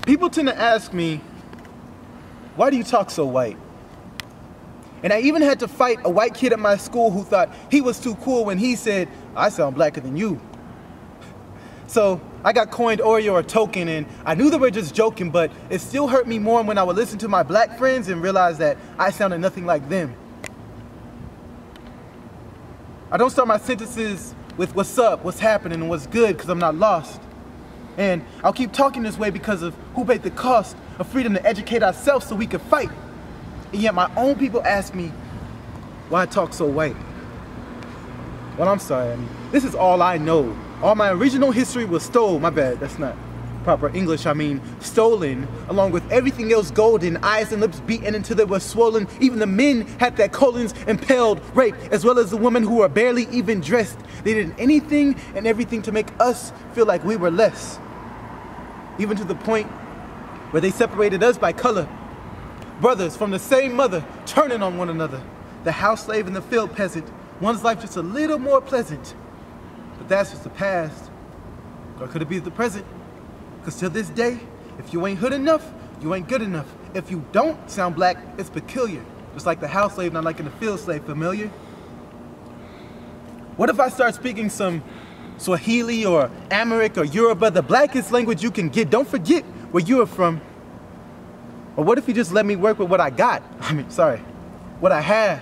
People tend to ask me, why do you talk so white? And I even had to fight a white kid at my school who thought he was too cool when he said, I sound blacker than you. So I got coined Oreo or token, and I knew they were just joking, but it still hurt me more when I would listen to my black friends and realize that I sounded nothing like them. I don't start my sentences with what's up, what's happening, and what's good, because I'm not lost. And I'll keep talking this way because of who paid the cost of freedom to educate ourselves so we could fight. And yet my own people ask me why I talk so white. Well, I'm sorry, this is all I know. All my original history was stolen. My bad, that's not proper English. I mean stolen, along with everything else golden, eyes and lips beaten until they were swollen. Even the men had their colons impaled, raped, as well as the women who were barely even dressed. They did anything and everything to make us feel like we were less. Even to the point where they separated us by color. Brothers from the same mother turning on one another. The house slave and the field peasant. One's life just a little more pleasant. But that's just the past. Or could it be the present? Because to this day, if you ain't hood enough, you ain't good enough. If you don't sound black, it's peculiar. Just like the house slave not liking the field slave, familiar? What if I start speaking some Swahili or Amharic or Yoruba, the blackest language you can get? Don't forget where you are from. Or what if you just let me work with what I got? What I have.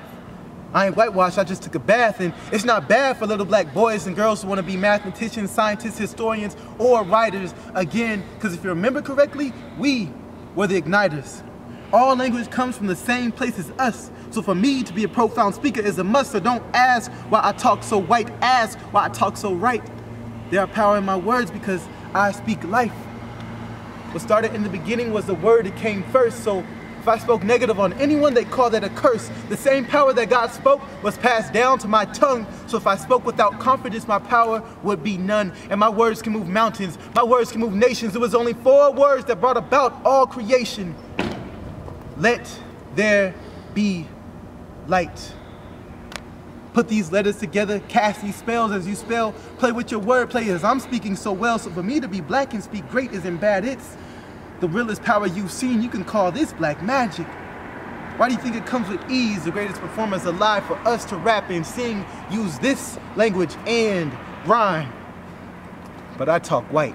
I ain't whitewashed, I just took a bath, and it's not bad for little black boys and girls who want to be mathematicians, scientists, historians, or writers. Again, because if you remember correctly, we were the igniters. All language comes from the same place as us. So for me to be a profound speaker is a must, so don't ask why I talk so white, ask why I talk so right. There are power in my words because I speak life. What started in the beginning was the word that came first, so if I spoke negative on anyone, they call that a curse. The same power that God spoke was passed down to my tongue. So if I spoke without confidence, my power would be none. And my words can move mountains. My words can move nations. It was only 4 words that brought about all creation. Let there be light. Put these letters together, cast these spells as you spell. Play with your wordplay as I'm speaking so well. So for me to be black and speak great isn't bad. It's the realest power you've seen. You can call this black magic. Why do you think it comes with ease? The greatest performers alive for us to rap and sing, use this language and rhyme. But I talk white.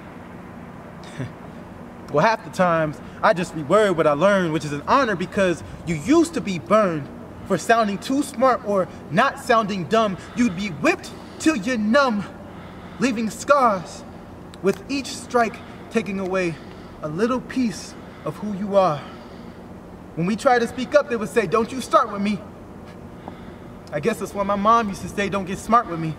Well, half the times I just reword what I learned, which is an honor because you used to be burned for sounding too smart or not sounding dumb. You'd be whipped till you're numb, leaving scars with each strike taking away a little piece of who you are. When we try to speak up, they would say, don't you start with me. I guess that's why my mom used to say, don't get smart with me.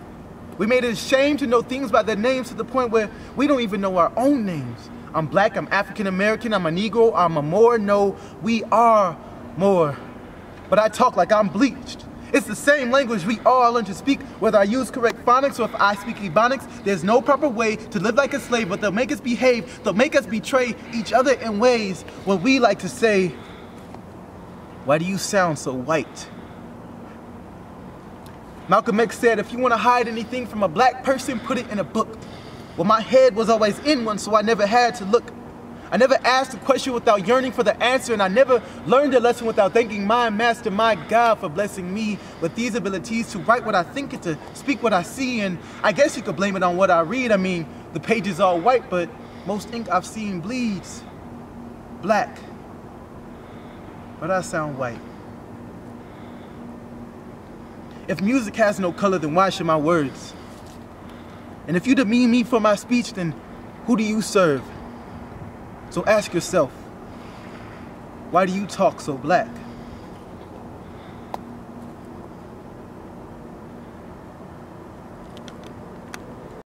We made it a shame to know things by their names to the point where we don't even know our own names. I'm black, I'm African American, I'm a Negro, I'm a Moor. No, we are more. But I talk like I'm bleached. It's the same language we all learn to speak, whether I use correct phonics or if I speak Ebonics. There's no proper way to live like a slave, but they'll make us behave, they'll make us betray each other in ways where we like to say, why do you sound so white? Malcolm X said, if you want to hide anything from a black person, put it in a book. Well, my head was always in one, so I never had to look. I never asked a question without yearning for the answer, and I never learned a lesson without thanking my master, my God, for blessing me with these abilities to write what I think and to speak what I see. And I guess you could blame it on what I read. I mean, the page is all white, but most ink I've seen bleeds black. But I sound white. If music has no color, then why should my words? And if you demean me for my speech, then who do you serve? So ask yourself, why do you talk so black?